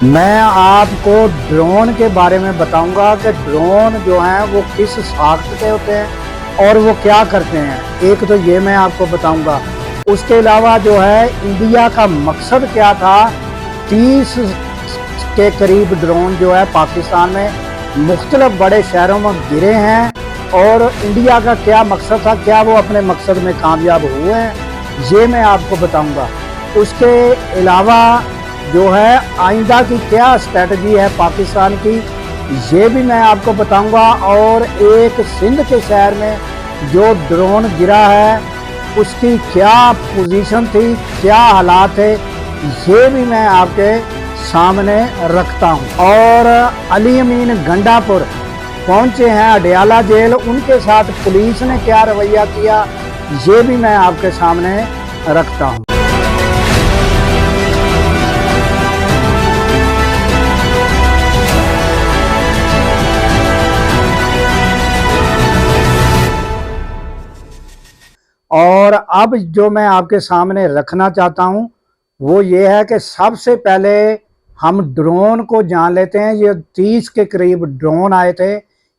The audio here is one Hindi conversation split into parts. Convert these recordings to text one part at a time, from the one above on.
मैं आपको ड्रोन के बारे में बताऊंगा कि ड्रोन जो हैं वो किस साख्त के होते हैं और वो क्या करते हैं। एक तो ये मैं आपको बताऊंगा। उसके अलावा जो है इंडिया का मकसद क्या था। 30 के करीब ड्रोन जो है पाकिस्तान में मुख्तलिफ बड़े शहरों में गिरे हैं और इंडिया का क्या मकसद था, क्या वो अपने मकसद में कामयाब हुए हैं, ये मैं आपको बताऊंगा। उसके अलावा जो है आइंदा की क्या स्ट्रेटजी है पाकिस्तान की, ये भी मैं आपको बताऊंगा। और एक सिंध के शहर में जो ड्रोन गिरा है उसकी क्या पोजीशन थी, क्या हालात थे, ये भी मैं आपके सामने रखता हूं। और अली अमीन गंडापुर पहुंचे हैं अडयाला जेल, उनके साथ पुलिस ने क्या रवैया किया, ये भी मैं आपके सामने रखता हूं। और अब जो मैं आपके सामने रखना चाहता हूं वो ये है कि सबसे पहले हम ड्रोन को जान लेते हैं। ये 30 के करीब ड्रोन आए थे,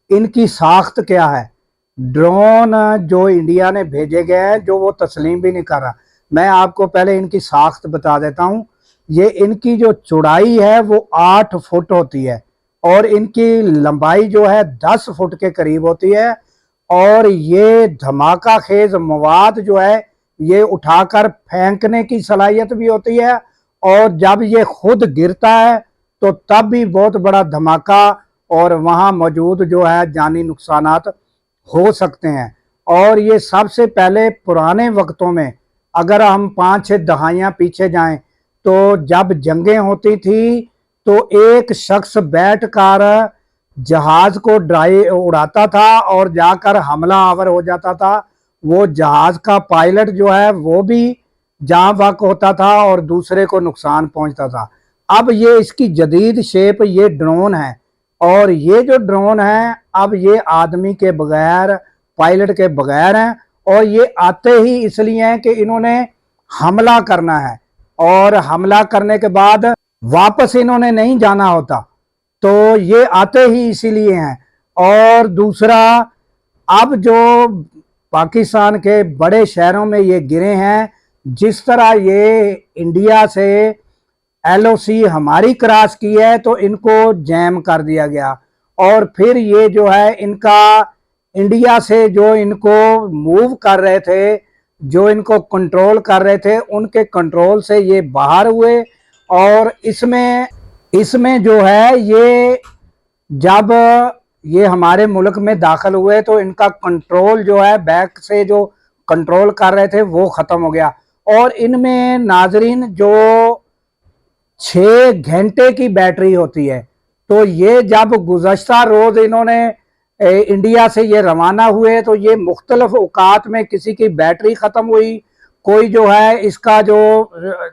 इनकी साख्त क्या है। ड्रोन जो इंडिया ने भेजे गए हैं जो वो तस्लीम भी नहीं कर रहा। मैं आपको पहले इनकी साख्त बता देता हूं। ये इनकी जो चौड़ाई है वो 8 फुट होती है और इनकी लंबाई जो है 10 फुट के करीब होती है। और ये धमाका खेज मवाद जो है ये उठाकर फेंकने की सलाहियत भी होती है और जब ये खुद गिरता है तो तब भी बहुत बड़ा धमाका और वहाँ मौजूद जो है जानी नुकसानात हो सकते हैं। और ये सबसे पहले पुराने वक्तों में अगर हम 5-6 दहाइयाँ पीछे जाएं तो जब जंगें होती थी तो एक शख्स बैठकर जहाज को उड़ाता था और जाकर हमला आवर हो जाता था। वो जहाज का पायलट जो है वो भी जाँ बहक होता था और दूसरे को नुकसान पहुंचता था। अब ये इसकी जदीद शेप ये ड्रोन है और ये जो ड्रोन है अब ये आदमी के बगैर, पायलट के बगैर हैं और ये आते ही इसलिए हैं कि इन्होंने हमला करना है और हमला करने के बाद वापस इन्होंने नहीं जाना होता, तो ये आते ही इसीलिए हैं। और दूसरा, अब जो पाकिस्तान के बड़े शहरों में ये गिरे हैं, जिस तरह ये इंडिया से LOC हमारी क्रॉस की है तो इनको जैम कर दिया गया और फिर ये जो है इनका इंडिया से जो इनको मूव कर रहे थे, जो इनको कंट्रोल कर रहे थे, उनके कंट्रोल से ये बाहर हुए। और इसमें जो है ये जब ये हमारे मुल्क में दाखिल हुए तो इनका कंट्रोल जो है बैक से जो कंट्रोल कर रहे थे वो ख़त्म हो गया। और इनमें नाजरीन जो 6 घंटे की बैटरी होती है, तो ये जब गुज़श्ता रोज़ इन्होंने इंडिया से ये रवाना हुए तो ये मुख्तलिफ औकात में किसी की बैटरी ख़त्म हुई, कोई जो है इसका जो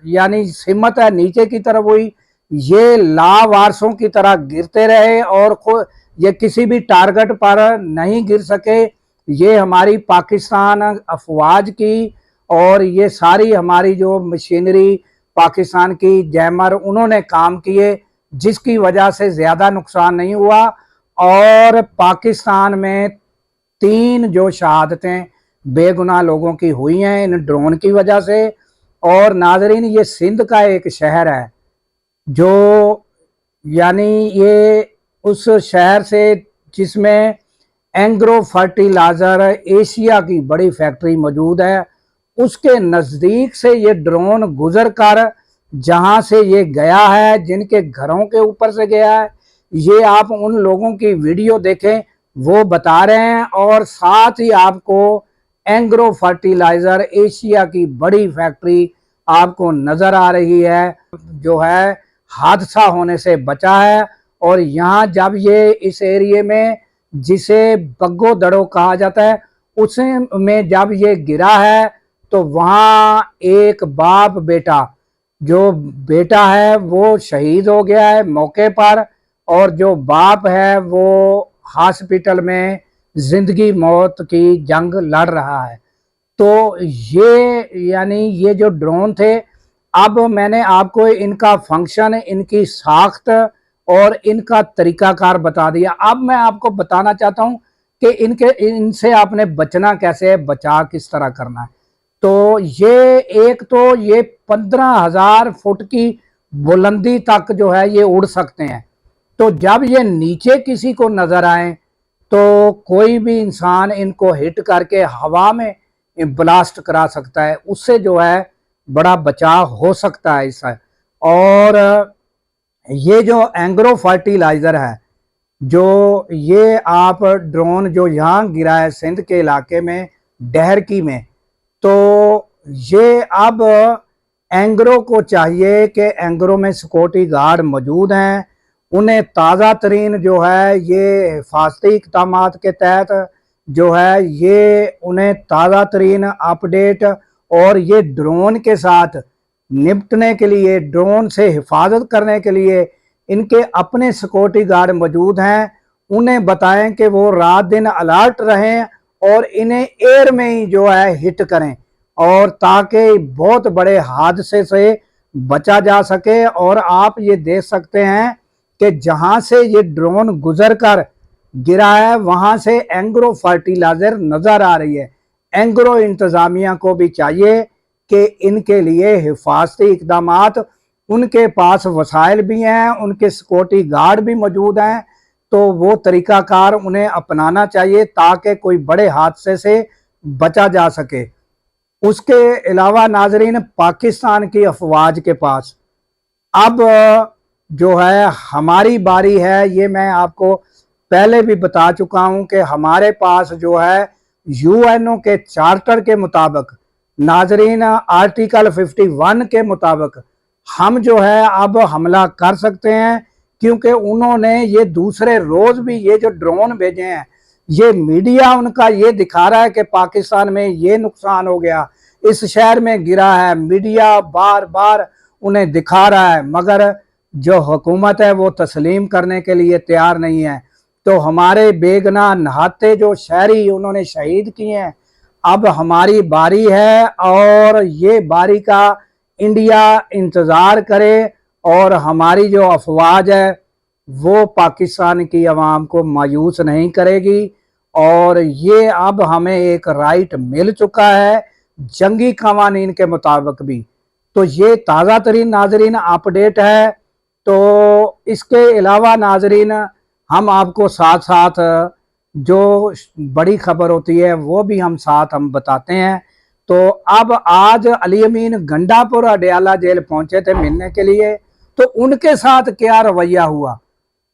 यानी सिमत है नीचे की तरफ हुई, ये लावारसों की तरह गिरते रहे और ये किसी भी टारगेट पर नहीं गिर सके। ये हमारी पाकिस्तान अफवाज की और ये सारी हमारी जो मशीनरी पाकिस्तान की जैमर उन्होंने काम किए, जिसकी वजह से ज़्यादा नुकसान नहीं हुआ। और पाकिस्तान में 3 जो शहादतें बेगुनाह लोगों की हुई हैं इन ड्रोन की वजह से। और नाजरीन ये सिंध का एक शहर है जो यानी ये उस शहर से जिसमें एंग्रो फर्टिलाइज़र एशिया की बड़ी फैक्ट्री मौजूद है, उसके नज़दीक से ये ड्रोन गुजर कर जहाँ से ये गया है, जिनके घरों के ऊपर से गया है, ये आप उन लोगों की वीडियो देखें वो बता रहे हैं। और साथ ही आपको एंग्रो फर्टिलाइज़र एशिया की बड़ी फैक्ट्री आपको नज़र आ रही है जो है हादसा होने से बचा है। और यहाँ जब ये इस एरिए में जिसे बग्गो दड़ो कहा जाता है उसमें जब ये गिरा है तो वहाँ एक बाप बेटा, जो बेटा है वो शहीद हो गया है मौके पर और जो बाप है वो हॉस्पिटल में जिंदगी मौत की जंग लड़ रहा है। तो ये यानी ये जो ड्रोन थे अब मैंने आपको इनका फंक्शन, इनकी साख्त और इनका तरीकाकार बता दिया। अब मैं आपको बताना चाहता हूं कि इनसे आपने बचना कैसे है, बचाव किस तरह करना है। तो ये 15,000 फुट की बुलंदी तक जो है ये उड़ सकते हैं। तो जब ये नीचे किसी को नजर आए तो कोई भी इंसान इनको हिट करके हवा में ब्लास्ट करा सकता है, उससे जो है बड़ा बचाव हो सकता है इससे। और ये जो एंग्रो फर्टिलाइजर है, जो ये आप ड्रोन जो यहाँ गिरा है सिंध के इलाके में डहरकी में, तो ये अब एंग्रो को चाहिए कि एंग्रो में सिक्योरिटी गार्ड मौजूद हैं, उन्हें ताज़ा तरीन जो है ये हिफाजती इक़दाम के तहत जो है ये उन्हें ताज़ा तरीन अपडेट और ये ड्रोन के साथ निपटने के लिए, ड्रोन से हिफाजत करने के लिए इनके अपने सिक्योरिटी गार्ड मौजूद हैं। उन्हें बताएं कि वो रात दिन अलर्ट रहें और इन्हें एयर में ही जो है हिट करें, और ताकि बहुत बड़े हादसे से बचा जा सके। और आप ये देख सकते हैं कि जहां से ये ड्रोन गुजर कर गिरा है वहां से एंग्रो फर्टिलाइजर नजर आ रही है। एंग्रो इंतजामिया को भी चाहिए कि इनके लिए हिफाजती इक़दामात, उनके पास वसाइल भी हैं, उनके सिक्योरिटी गार्ड भी मौजूद हैं, तो वो तरीकाकार उन्हें अपनाना चाहिए ताकि कोई बड़े हादसे से बचा जा सके। उसके अलावा नाजरीन, पाकिस्तान की अफवाज के पास अब जो है हमारी बारी है। ये मैं आपको पहले भी बता चुका हूं कि हमारे पास जो है यूएनओ के चार्टर के मुताबिक नाजरीन, आर्टिकल 51 के मुताबिक हम जो है अब हमला कर सकते हैं, क्योंकि उन्होंने ये दूसरे रोज भी ये जो ड्रोन भेजे हैं, ये मीडिया उनका ये दिखा रहा है कि पाकिस्तान में ये नुकसान हो गया, इस शहर में गिरा है, मीडिया बार बार उन्हें दिखा रहा है, मगर जो हुकूमत है वो तस्लीम करने के लिए तैयार नहीं है। तो हमारे बेगुनाह नहाते जो शहरी उन्होंने शहीद किए हैं, अब हमारी बारी है और ये बारी का इंडिया इंतज़ार करे, और हमारी जो अफवाज है वो पाकिस्तान की आवाम को मायूस नहीं करेगी। और ये अब हमें एक राइट मिल चुका है जंगी कवानीन के मुताबिक भी। तो ये ताज़ा तरीन नाजरीन अपडेट है। तो इसके अलावा नाजरीन, हम आपको साथ साथ जो बड़ी खबर होती है वो भी हम बताते हैं। तो अब आज अली अमीन गंडापुर अडयाला जेल पहुंचे थे मिलने के लिए, तो उनके साथ क्या रवैया हुआ,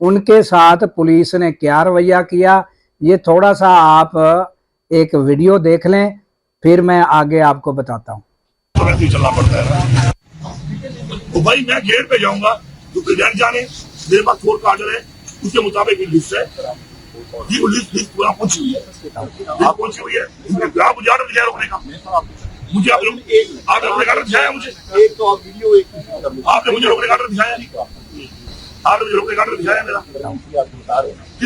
उनके साथ पुलिस ने क्या रवैया किया, ये थोड़ा सा आप एक वीडियो देख लें, फिर मैं आगे आपको बताता हूँ। चलना पड़ता है तो भाई मैं गेट पे जाऊंगा, जो प्रेसिडेंट जाने, मेरे पास कोर्ट का ऑर्डर है, उसके मुताबिक लिस्ट है, ये लिस्ट पूरा पहुंची हुई है, आप पहुंची हुई है। आप मुझे ऑर्डर दिया रोकने का, मुझे आपने रोकने का ऑर्डर दिखाया, मुझे एक तो आप वीडियो एक आपने मुझे रोकने का ऑर्डर दिखाया, आपने मुझे रोकने का ऑर्डर दिखाया मेरा,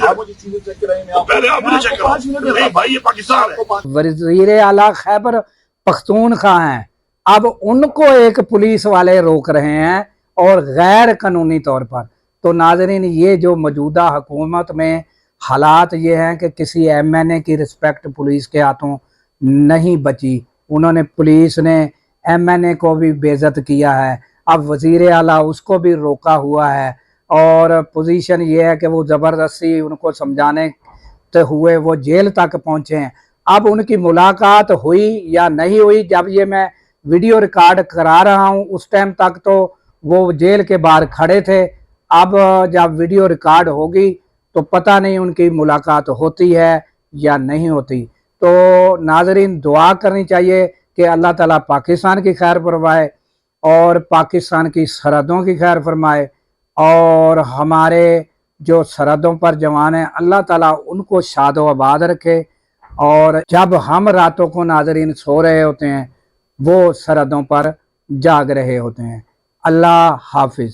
आप मुझे चीजें चेक कराएंगे, पहले आप मुझे चेक कराओ। नहीं भाई, ये पाकिस्तान है। वज़ीर आला खैबर पख्तूनख्वा हैं, अब उनको एक पुलिस वाले रोक रहे हैं और गैर कानूनी तौर पर। तो नाजरीन, ये जो मौजूदा हुकूमत में हालात ये हैं कि किसी एमएनए की रिस्पेक्ट पुलिस के हाथों नहीं बची, उन्होंने पुलिस ने एमएनए को भी बेइज्जत किया है, अब वज़ीर आला उसको भी रोका हुआ है, और पोजीशन ये है कि वो ज़बरदस्ती उनको समझाने हुए वो जेल तक पहुँचे हैं। अब उनकी मुलाकात हुई या नहीं हुई, जब ये मैं वीडियो रिकॉर्ड करा रहा हूँ उस टाइम तक तो वो जेल के बाहर खड़े थे। अब जब वीडियो रिकॉर्ड होगी तो पता नहीं उनकी मुलाकात होती है या नहीं होती। तो नाजरीन, दुआ करनी चाहिए कि अल्लाह ताला पाकिस्तान की खैर फरमाए और पाकिस्तान की सरहदों की खैर फरमाए, और हमारे जो सरहदों पर जवान हैं अल्लाह ताला उनको शादो आबाद रखे। और जब हम रातों को नाजरीन सो रहे होते हैं वो सरहदों पर जाग रहे होते हैं। अल्लाह हाफिज़।